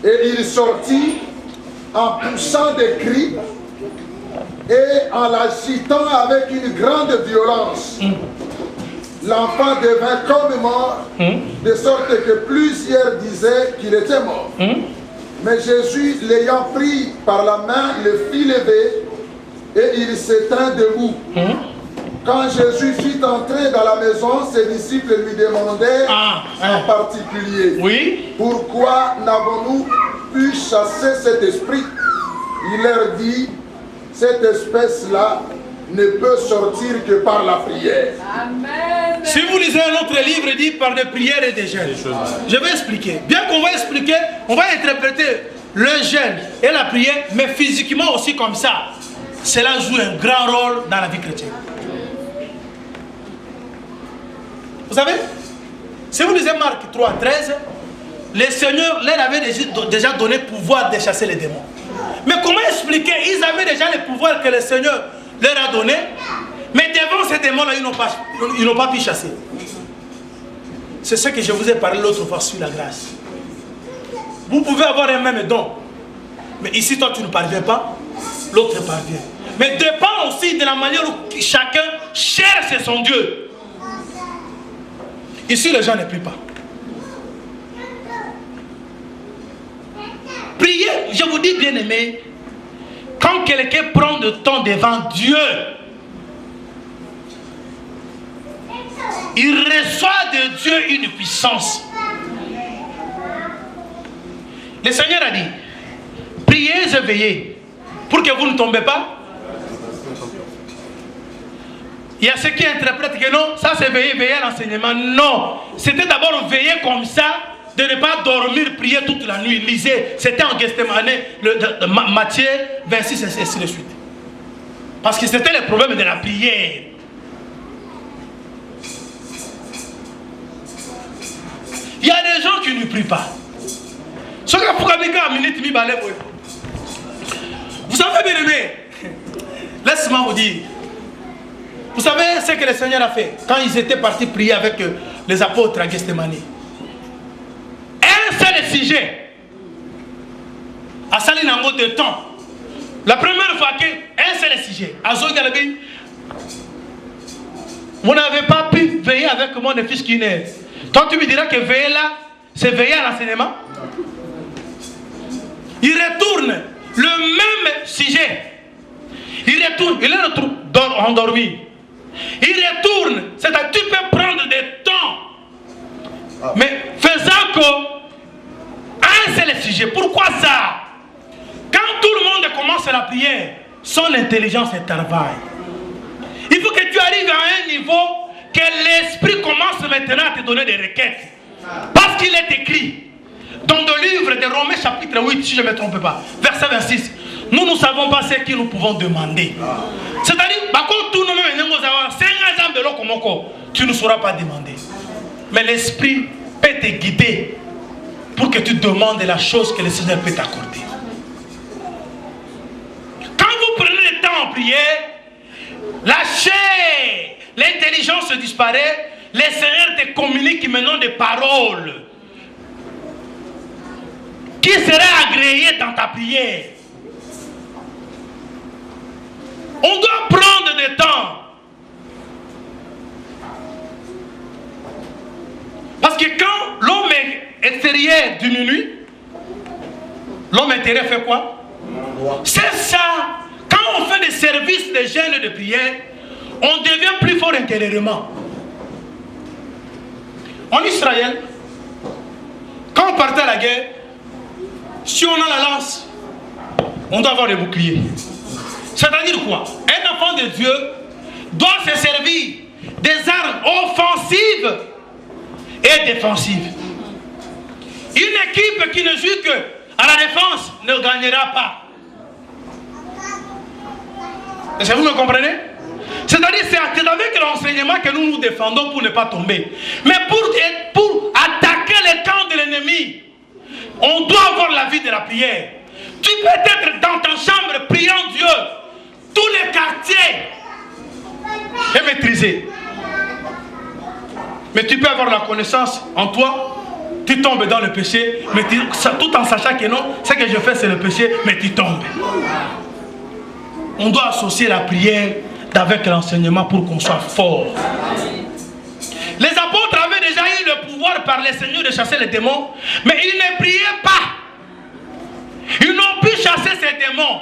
Et il sortit en poussant des cris et en l'agitant avec une grande violence. L'enfant devint comme mort, de sorte que plusieurs disaient qu'il était mort. Mais Jésus, l'ayant pris par la main, le fit lever et il se tint debout. Quand Jésus fut entré dans la maison, ses disciples lui demandèrent en particulier, pourquoi n'avons-nous pu chasser cet esprit? Il leur dit, cette espèce-là ne peut sortir que par la prière. Amen. Si vous lisez un autre livre, il dit par des prières et des jeûnes. Je vais expliquer. Bien qu'on va expliquer, on va interpréter le jeûne et la prière, mais physiquement aussi comme ça. Cela joue un grand rôle dans la vie chrétienne. Vous savez, si vous lisez Marc 3, 13, le Seigneur leur avait déjà donné pouvoir de chasser les démons. Mais comment expliquer? Ils avaient déjà le pouvoir que le Seigneur leur a donné, mais devant ces démons-là, ils n'ont pas pu chasser. C'est ce que je vous ai parlé l'autre fois sur la grâce. Vous pouvez avoir un même don, mais ici, toi, tu ne parviens pas, l'autre parvient. Mais dépend aussi de la manière où chacun cherche son Dieu. Ici, les gens ne prient pas. Prier, je vous dis bien aimé, quand quelqu'un prend le temps devant Dieu, il reçoit de Dieu une puissance. Le Seigneur a dit, priez et veillez pour que vous ne tombez pas. Il y a ceux qui interprètent que non, ça c'est veiller à l'enseignement. Non, c'était d'abord veiller comme ça, de ne pas dormir, prier toute la nuit. Lisez, c'était en Gethsemane, Matthieu 26 et ainsi de suite. Parce que c'était le problème de la prière. Il y a des gens qui ne prient pas. Vous savez bien aimé, laisse-moi vous dire. Vous savez ce que le Seigneur a fait quand ils étaient partis prier avec les apôtres à Gethsemane. Un seul sujet à Salinango de temps. La première fois qu'un seul sujet, à Zogalabi, vous n'avez pas pu veiller avec moi, le fils qui naît. Toi, tu me diras que veiller là, c'est veiller à l'enseignement. Il retourne le même sujet. Il retourne, il est endormi. Il retourne, c'est-à-dire tu peux prendre des temps, mais faisant qu'un seul sujet. Pourquoi ça? Quand tout le monde commence la prière, son intelligence travaille. Il faut que tu arrives à un niveau que l'esprit commence maintenant à te donner des requêtes. Parce qu'il est écrit dans le livre de Romains chapitre 8, si je ne me trompe pas, verset 26. Nous ne savons pas ce que nous pouvons demander. C'est-à-dire, tu ne sauras pas demander. Mais l'esprit peut te guider pour que tu demandes la chose que le Seigneur peut t'accorder. Quand vous prenez le temps en prière, la chair, l'intelligence disparaît, le Seigneur te communique maintenant des paroles qui seraient agréées dans ta prière. On doit prendre du temps. Parce que quand l'homme extérieur diminue, l'homme intérieur fait quoi? C'est ça. Quand on fait des services de jeûne et de prière, on devient plus fort intérieurement. En Israël, quand on partait à la guerre, si on a la lance, on doit avoir des boucliers. C'est-à-dire quoi? Un enfant de Dieu doit se servir des armes offensives et défensives. Une équipe qui ne joue que à la défense ne gagnera pas. Est-ce que vous me comprenez? C'est-à-dire c'est avec l'enseignement que nous nous défendons pour ne pas tomber. Mais pour attaquer les camps de l'ennemi, on doit avoir la vie de la prière. Tu peux être dans ta chambre priant Dieu. Tous les quartiers est maîtrisé. Mais tu peux avoir la connaissance en toi tu tombes dans le péché, mais tout en sachant que non, ce que je fais c'est le péché, mais tu tombes. On doit associer la prière avec l'enseignement pour qu'on soit fort. Les apôtres avaient déjà eu le pouvoir par le Seigneur de chasser les démons, mais ils ne priaient pas. Ils n'ont pu chasser ces démons.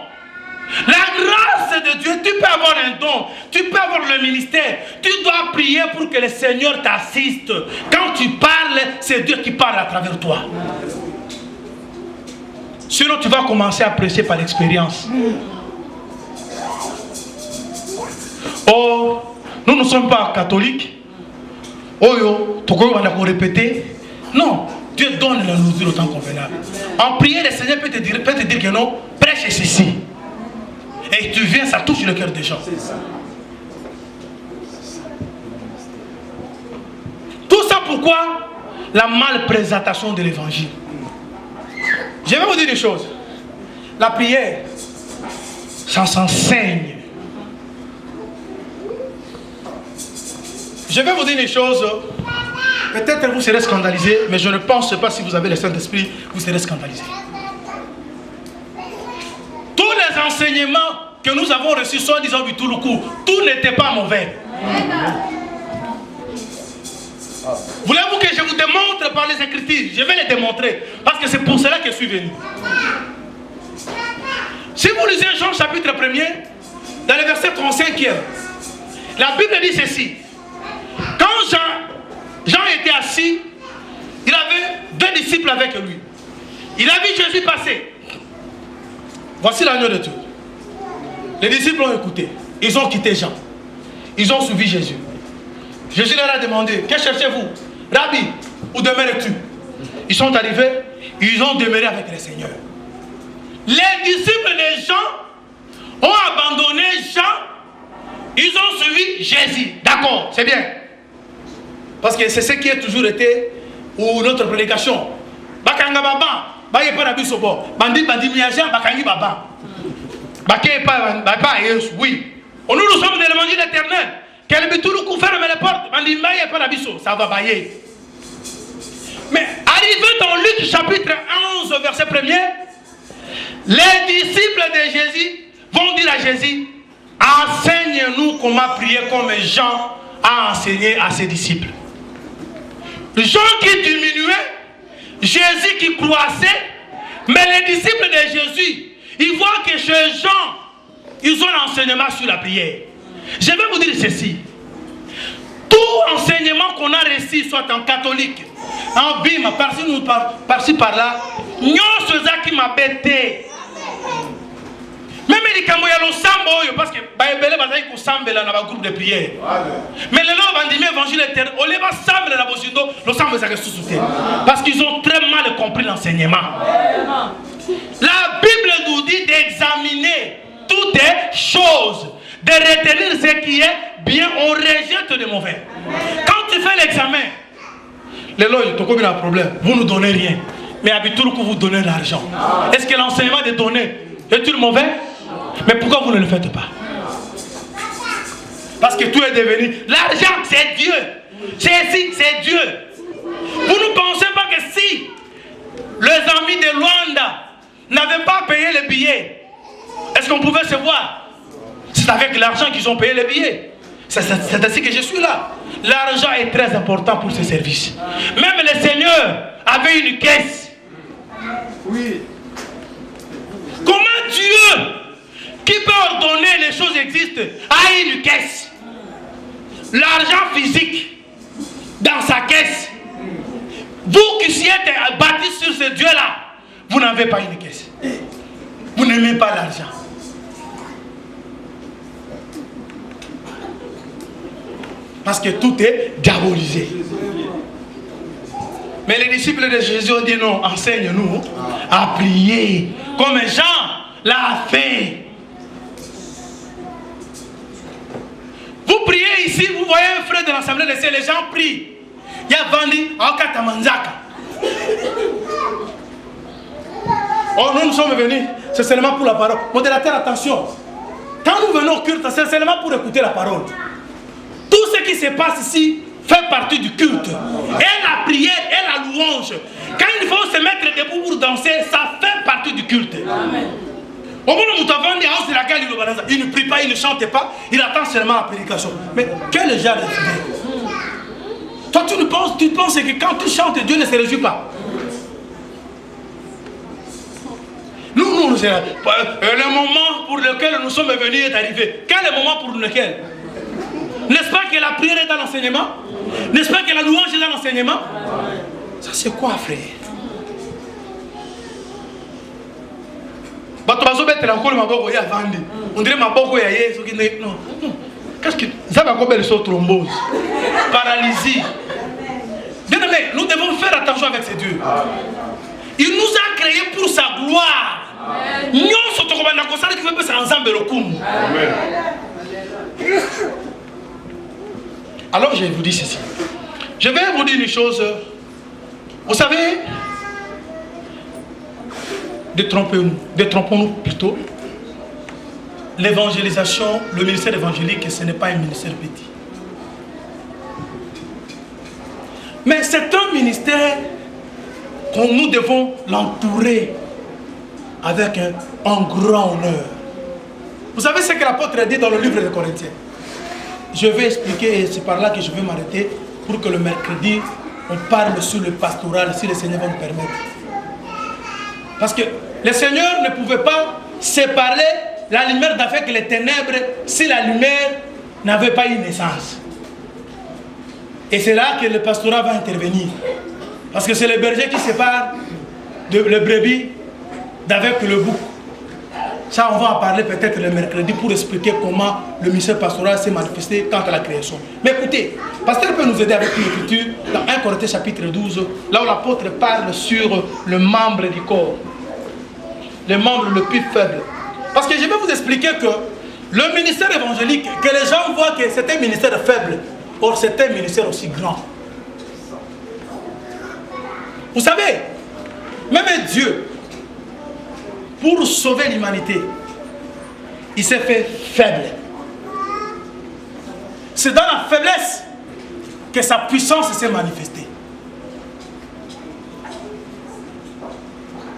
La grâce de Dieu, tu peux avoir un don, tu peux avoir le ministère, tu dois prier pour que le Seigneur t'assiste. Quand tu parles, c'est Dieu qui parle à travers toi. Sinon, tu vas commencer à prêcher par l'expérience. Oh, nous ne sommes pas catholiques. Oh yo, on a répété. Non, Dieu donne la nourriture au temps convenable. En prière, le Seigneur peut te dire que non, prêche ceci. Et tu viens, ça touche le cœur des gens. Tout ça pourquoi? La malprésentation de l'évangile. Je vais vous dire une chose. La prière, ça s'enseigne. Je vais vous dire une chose. Peut-être vous serez scandalisés, mais je ne pense pas si vous avez le Saint-Esprit, vous serez scandalisés. Tous les enseignements que nous avons reçus, soi-disant du tout le coup, tout n'était pas mauvais. Voulez-vous que je vous démontre par les Écritures? Je vais les démontrer, parce que c'est pour cela que je suis venu. Si vous lisez Jean chapitre 1er, dans le verset 35e, la Bible dit ceci. Quand Jean était assis, il avait deux disciples avec lui. Il a vu Jésus passer. Voici l'agneau de Dieu. Les disciples ont écouté. Ils ont quitté Jean. Ils ont suivi Jésus. Jésus leur a demandé, que cherchez-vous? Rabbi, où demeures-tu? Ils sont arrivés, ils ont demeuré avec le Seigneur. Les disciples de Jean ont abandonné Jean. Ils ont suivi Jésus. D'accord, c'est bien. Parce que c'est ce qui a toujours été ou notre prédication. Bakanga baba, baye pas la bisobo. Bandi miajan, bakangi baba. Baké pas oui. Nous sommes dans l'évangile éternel. Quel but tout le coup ferme les portes. Bandi baye pas la biso, ça va bailler. Mais arrivé dans Luc chapitre 11 verset 1er, les disciples de Jésus vont dire à Jésus, enseigne-nous comment prier comme Jean a enseigné à ses disciples. Jean qui diminuait, Jésus qui croissait, mais les disciples de Jésus, ils voient que chez Jean, ils ont l'enseignement sur la prière. Je vais vous dire ceci. Tout enseignement qu'on a reçu, soit en catholique, en bim, par-ci par-là, nous sommes qui m'a bêté. Même les camouilles à l'ensemble, parce que Baïbélé va dire qu'on semble dans le groupe de prière. Mais les gens vont dire l'évangile éternel, on les va sembler dans le dos, l'ensemble va se soutenir. Parce qu'ils ont très mal compris l'enseignement. La Bible nous dit d'examiner toutes les choses, de retenir ce qui est bien, on rejette le mauvais. Quand tu fais l'examen, les lois, tu as un problème, vous ne nous donnez rien. Mais habituellement, vous donnez l'argent. Est-ce que l'enseignement de donner est-il mauvais? Mais pourquoi vous ne le faites pas? Parce que tout est devenu. L'argent, c'est Dieu. C'est Dieu. Vous ne pensez pas que si les amis de Luanda n'avaient pas payé les billets, est-ce qu'on pouvait se voir? C'est avec l'argent qu'ils ont payé les billets. C'est ainsi que je suis là. L'argent est très important pour ce service. Même le Seigneur avait une caisse. Oui. Comment Dieu, qui peut ordonner les choses existent, a une caisse? L'argent physique dans sa caisse. Vous qui êtes bâtis sur ce Dieu-là, vous n'avez pas une caisse. Vous n'aimez pas l'argent. Parce que tout est diabolisé. Mais les disciples de Jésus ont dit non, enseigne-nous à prier comme Jean l'a fait. Vous priez ici, vous voyez un frère de l'Assemblée de Dieu, les gens prient. Il y a Vandi, Akatamanzaka. Oh, nous sommes venus, c'est seulement pour la parole. Modérateur, attention. Quand nous venons au culte, c'est seulement pour écouter la parole. Tout ce qui se passe ici, fait partie du culte. Et la prière et la louange. Quand il faut se mettre debout pour danser, ça fait partie du culte. Amen. Il ne prie pas, il ne chante pas, il attend seulement la prédication. Mais quel genre de fidèle? Toi, tu penses que quand tu chantes, Dieu ne se réjouit pas. Nous, le moment pour lequel nous sommes venus est arrivé. Quel est le moment pour lequel? N'est-ce pas que la prière est dans l'enseignement? N'est-ce pas que la louange est dans l'enseignement? Ça c'est quoi, frère? On dirait maboko ya Yesu. Non. Qu'est-ce que ça va comme sur thrombose, paralysie. Bien aimé, nous devons faire attention avec ces dieux. Il nous a créés pour sa gloire. Alors je vous dis ceci. Je vais vous dire une chose. Vous savez, détrompons-nous plutôt. L'évangélisation, le ministère évangélique, ce n'est pas un ministère petit. Mais c'est un ministère qu'on nous devons l'entourer avec un grand honneur. Vous savez ce que l'apôtre a dit dans le livre des Corinthiens? Je vais expliquer et c'est par là que je vais m'arrêter pour que le mercredi, on parle sur le pastoral, si le Seigneur va me permettre. Parce que le Seigneur ne pouvait pas séparer la lumière d'avec les ténèbres si la lumière n'avait pas eu naissance. Et c'est là que le pastorat va intervenir. Parce que c'est le berger qui sépare le brebis d'avec le bouc. Ça, on va en parler peut-être le mercredi pour expliquer comment le ministère pastoral s'est manifesté quant à la création. Mais écoutez, pasteur peut nous aider avec une écriture dans 1 Corinthiens chapitre 12, là où l'apôtre parle sur le membre du corps. Le membre le plus faible. Parce que je vais vous expliquer que le ministère évangélique, que les gens voient que c'est un ministère faible, or c'est un ministère aussi grand. Vous savez, même Dieu, pour sauver l'humanité, il s'est fait faible. C'est dans la faiblesse que sa puissance s'est manifestée.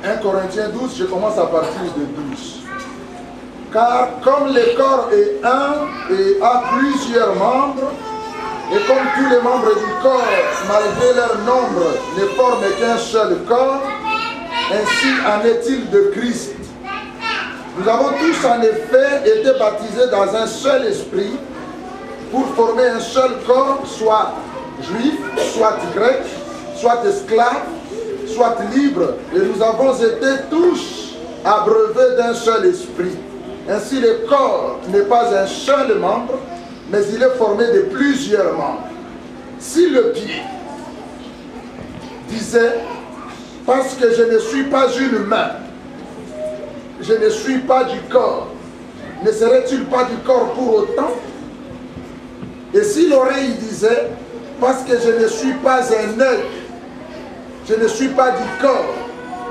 1 Corinthiens 12, je commence à partir de 12. Car comme le corps est un et a plusieurs membres, et comme tous les membres du corps, malgré leur nombre, ne forment qu'un seul corps, ainsi en est-il de Christ. Nous avons tous en effet été baptisés dans un seul esprit pour former un seul corps, soit juif, soit grec, soit esclave, soit libre. Et nous avons été tous abreuvés d'un seul esprit. Ainsi le corps n'est pas un seul membre, mais il est formé de plusieurs membres. Si le pied disait, parce que je ne suis pas une main, je ne suis pas du corps, ne serait-il pas du corps pour autant? Et si l'oreille disait, parce que je ne suis pas un œil, je ne suis pas du corps,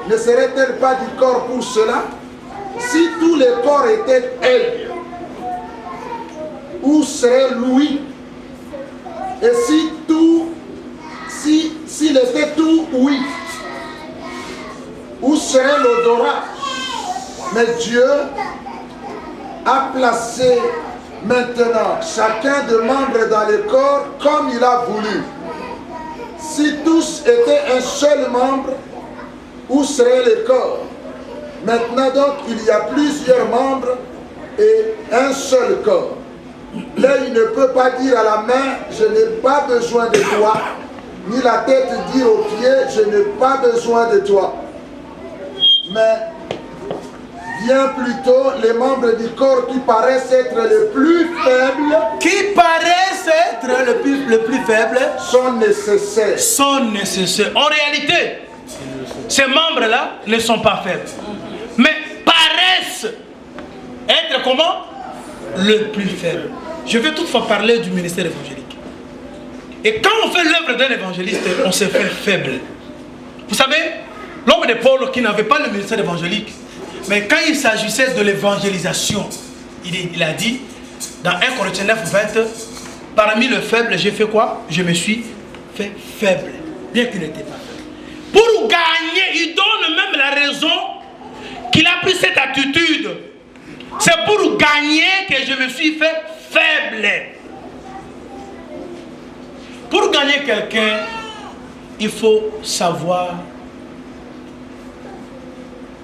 ne serait-elle pas du corps pour cela? Si tous les corps étaient œil, où serait l'ouïe? Et s'il était tout ouïe, où serait l'odorat? Mais Dieu a placé maintenant chacun des membres dans le corps comme il a voulu. Si tous étaient un seul membre, où serait le corps? Maintenant donc, il y a plusieurs membres et un seul corps. L'œil ne peut pas dire à la main, je n'ai pas besoin de toi, ni la tête dire aux pieds, je n'ai pas besoin de toi. Mais bien plutôt les membres du corps qui paraissent être les plus faibles, le plus faible, sont nécessaires. En réalité, ces membres-là ne sont pas faibles, mais paraissent être comment? Le plus faible. Je vais toutefois parler du ministère évangélique. Et quand on fait l'œuvre d'un évangéliste, on se fait faible. Vous savez, l'homme de Paul qui n'avait pas le ministère évangélique, mais quand il s'agissait de l'évangélisation, il a dit dans 1 Corinthiens 9, 20, parmi les faibles, j'ai fait quoi? Je me suis fait faible, bien qu'il n'était pas faible. Pour gagner, il donne même la raison qu'il a pris cette attitude. C'est pour gagner que je me suis fait faible. Pour gagner quelqu'un, il faut savoir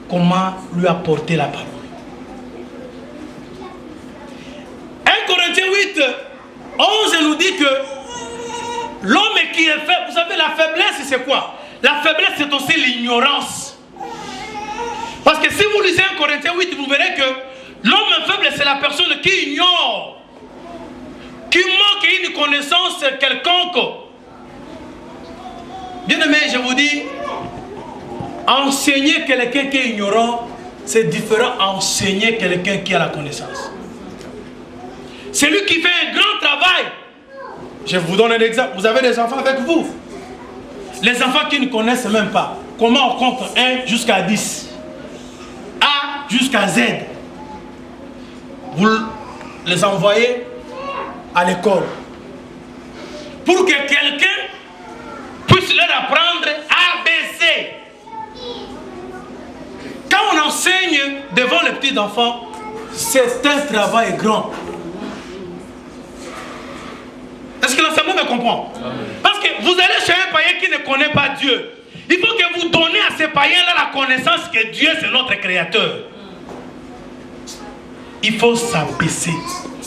comment lui apporter la parole. 1 Corinthiens 8, 11 nous dit que l'homme qui est faible, vous savez, la faiblesse c'est quoi? La faiblesse c'est aussi l'ignorance. Parce que si vous lisez 1 Corinthiens 8, vous verrez que l'homme faible c'est la personne qui ignore, qui manque une connaissance quelconque. Bien aimé, je vous dis, enseigner quelqu'un qui est ignorant, c'est différent d'enseigner quelqu'un qui a la connaissance. Celui qui fait un grand travail, je vous donne un exemple, vous avez des enfants avec vous. Les enfants qui ne connaissent même pas comment on compte 1 jusqu'à 10, A jusqu'à Z. Vous les envoyez à l'école pour que quelqu'un puisse leur apprendre ABC. Quand on enseigne devant les petits enfants, c'est un travail grand. Est-ce que l'enseignement me comprend? Parce que vous allez chez un païen qui ne connaît pas Dieu. Il faut que vous donniez à ces païens-là la connaissance que Dieu c'est notre créateur. Il faut s'abaisser.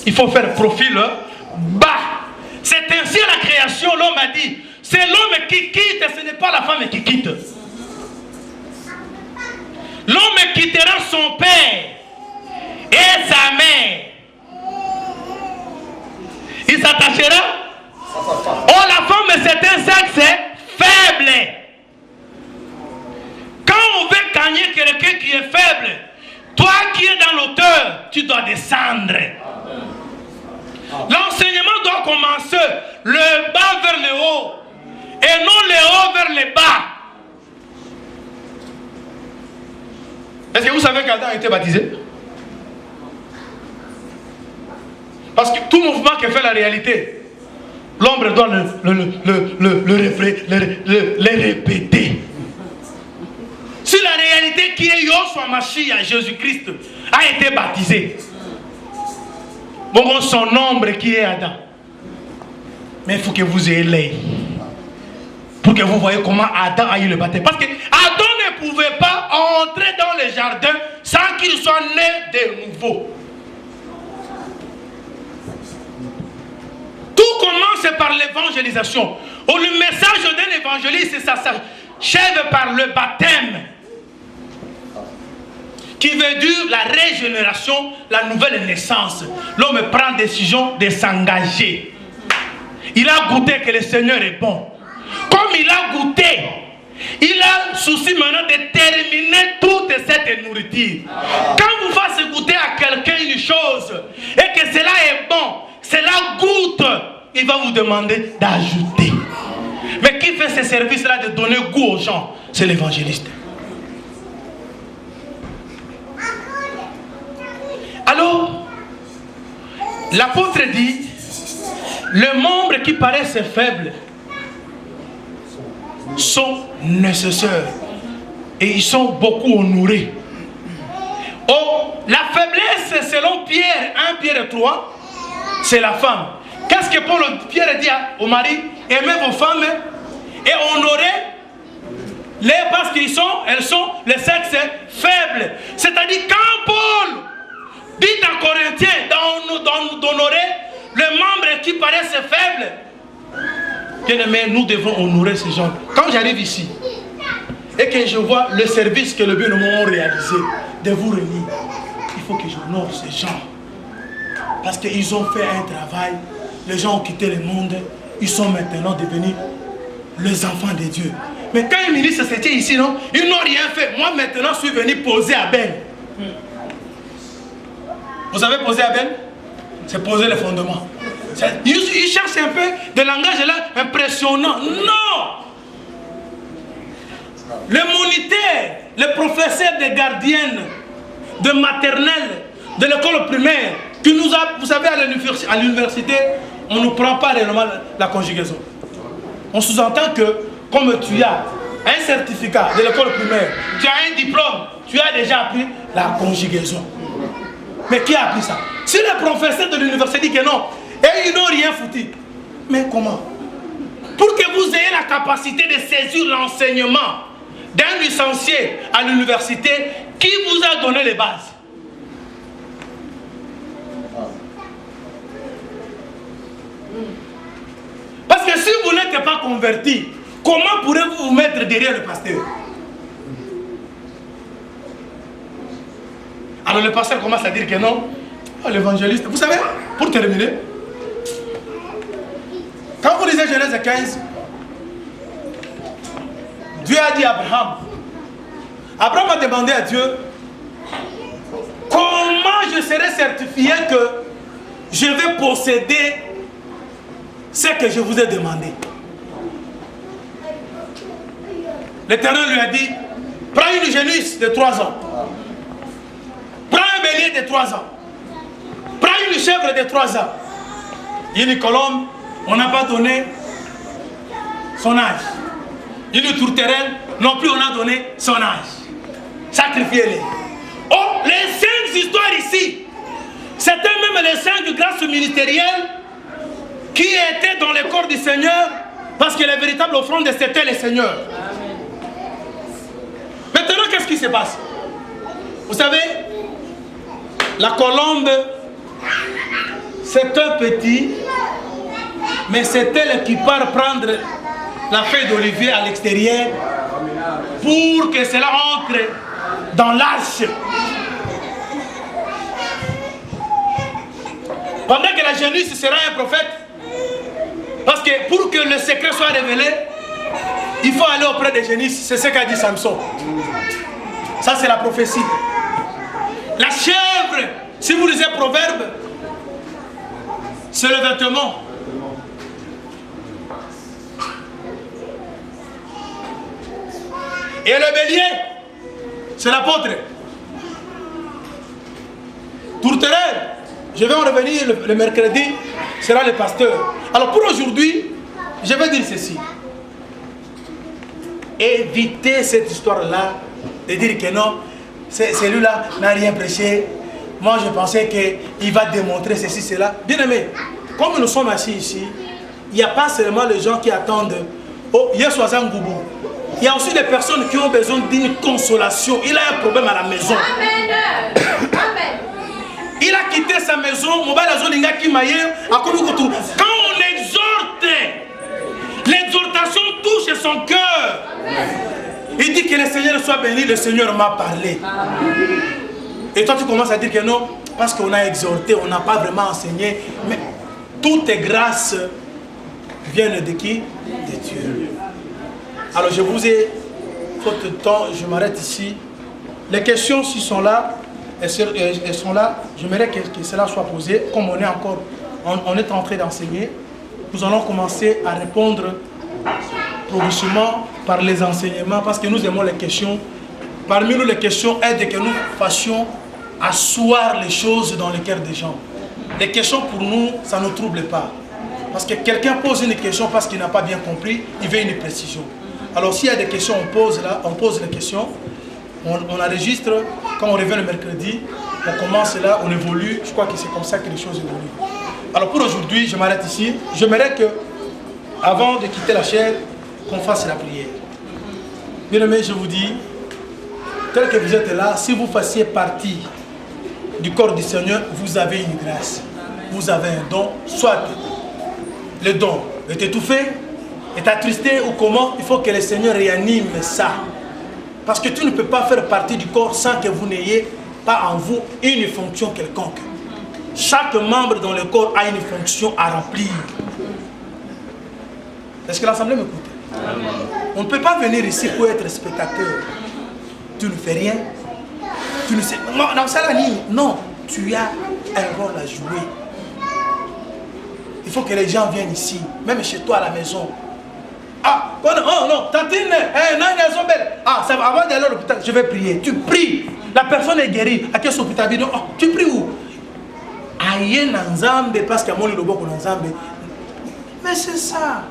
Il faut faire profil bas. C'est ainsi la création, l'homme a dit. C'est l'homme qui quitte, ce n'est pas la femme qui quitte. L'homme quittera son père et sa mère. Il s'attachera. Oh, la femme, c'est un sexe faible. Quand on veut gagner quelqu'un qui est faible, toi qui es dans l'auteur, tu dois descendre. L'enseignement doit commencer le bas vers le haut et non le haut vers le bas. Est-ce que vous savez qu'Adam a été baptisé? Parce que tout mouvement qui fait la réalité, l'ombre doit le répéter. Si la réalité qui est Yoshua Mashiach, Jésus-Christ, a été baptisé, bon, son ombre qui est Adam. Mais il faut que vous ayez l'œil pour que vous voyez comment Adam a eu le baptême. Parce que Adam ne pouvait pas entrer dans le jardin sans qu'il soit né de nouveau. Tout commence par l'évangélisation. Oh, le message d'un évangéliste, ça s'achève par le baptême, qui veut dire la régénération, la nouvelle naissance. L'homme prend décision de s'engager. Il a goûté que le Seigneur est bon. Comme il a goûté, il a le souci maintenant de terminer toute cette nourriture. Quand vous faites goûter à quelqu'un une chose et que cela est bon, cela goûte, il va vous demander d'ajouter. Mais qui fait ce service-là de donner goût aux gens? C'est l'évangéliste. Alors, l'apôtre dit, les membres qui paraissent faibles sont nécessaires et ils sont beaucoup honorés. Oh, la faiblesse, selon Pierre 1, Pierre 3, c'est la femme. Qu'est-ce que Pierre dit au mari? Aimez vos femmes et honorez-les parce elles sont le sexe faible. C'est-à-dire quand Paul dit en Corinthiens d'honorer les membres qui paraissent faibles, bien aimé, nous devons honorer ces gens. Quand j'arrive ici et que je vois le service que le bien ont réalisé, de vous réunir, il faut que j'honore ces gens. Parce qu'ils ont fait un travail, les gens ont quitté le monde, ils sont maintenant devenus les enfants de Dieu. Mais quand un ministre s'était ici, non, ils n'ont rien fait. Moi maintenant, je suis venu poser à Ben. Vous savez poser à Ben? C'est poser les fondements. Ils cherchent un peu de langage là impressionnant. Non! Les moniteurs, les professeurs de gardiennes, de maternelle, de l'école primaire, qui nous a, vous savez, à l'université, on ne prend pas réellement la conjugaison. On sous-entend que, comme tu as un certificat de l'école primaire, tu as un diplôme, tu as déjà appris la conjugaison. Mais qui a appris ça? Si le professeur de l'université dit que non, et ils n'ont rien foutu, mais comment? Pour que vous ayez la capacité de saisir l'enseignement d'un licencié à l'université, qui vous a donné les bases? Parce que si vous n'êtes pas converti, comment pourrez-vous vous mettre derrière le pasteur? Alors le pasteur commence à dire que non. Oh, l'évangéliste, vous savez, pour terminer, quand vous lisez Genèse 15, Dieu a dit à Abraham, Abraham a demandé à Dieu, comment je serai certifié que je vais posséder ce que je vous ai demandé? L'Éternel lui a dit, prends une génisse de 3 ans, prends un bélier de 3 ans, prends une chèvre de 3 ans. Une colombe, on n'a pas donné son âge. Une tourterelle, non plus on a donné son âge. Sacrifiez-les. Oh, les 5 histoires ici, c'était même les 5 grâces ministérielles qui étaient dans le corps du Seigneur, parce que la véritable offrande c'était le Seigneur. Maintenant, qu'est-ce qui se passe? Vous savez, la colombe, c'est un petit, mais c'est elle qui part prendre la feuille d'olivier à l'extérieur pour que cela entre dans l'arche. Pendant que la génisse sera un prophète, parce que pour que le secret soit révélé, il faut aller auprès des génisses. C'est ce qu'a dit Samson. Ça, c'est la prophétie. La chèvre, si vous lisez Proverbe, c'est le vêtement. Et le bélier, c'est l'apôtre. Tourterelle, je vais en revenir le mercredi, sera le pasteur. Alors pour aujourd'hui, je vais dire ceci. Évitez cette histoire-là de dire que non, celui-là n'a rien prêché. Moi je pensais qu'il va démontrer ceci, cela. Bien aimé, comme nous sommes assis ici, il n'y a pas seulement les gens qui attendent. Oh, il y a Soazan Goubou. Il y a aussi des personnes qui ont besoin d'une consolation. Il a un problème à la maison. Amen. Amen. Il a quitté sa maison. Quand on exhorte, l'exhortation touche son cœur. Il dit que le Seigneur soit béni. Le Seigneur m'a parlé. Et toi tu commences à dire que non, parce qu'on a exhorté, on n'a pas vraiment enseigné. Mais toutes les grâces viennent de qui? De Dieu. Alors je vous ai, faute de temps, je m'arrête ici. Les questions, s'ils sont là, elles sont là. J'aimerais que cela soit posé. Comme on est en train d'enseigner, nous allons commencer à répondre progressivement par les enseignements, parce que nous aimons les questions. Parmi nous, les questions aident que nous fassions asseoir les choses dans le cœur des gens. Les questions pour nous, ça ne nous trouble pas. Parce que quelqu'un pose une question parce qu'il n'a pas bien compris, il veut une précision. Alors s'il y a des questions, on pose les questions, on enregistre, quand on revient le mercredi, on commence là, on évolue, je crois que c'est comme ça que les choses évoluent. Alors pour aujourd'hui, je m'arrête ici. J'aimerais que, avant de quitter la chair, qu'on fasse la prière. Bien aimé, je vous dis, tel que vous êtes là, si vous fassiez partie du corps du Seigneur, vous avez une grâce, vous avez un don, soit le don est étouffé, est attristé ou comment, il faut que le Seigneur réanime ça. Parce que tu ne peux pas faire partie du corps sans que vous n'ayez pas en vous une fonction quelconque. Chaque membre dans le corps a une fonction à remplir. Est-ce que l'Assemblée m'écoute? On ne peut pas venir ici pour être spectateur. Tu ne fais rien. Tu ne sais pas. Non, tu as un rôle à jouer. Il faut que les gens viennent ici, même chez toi à la maison. Ah, oh non, tantine, ah, ça va, avant d'aller à l'hôpital, je vais prier. Tu pries, la personne est guérie. À quel hôpital? Tu pries où? Aïe Nanzambe, parce qu'il y a mon loboko Nanzambe, Mais c'est ça.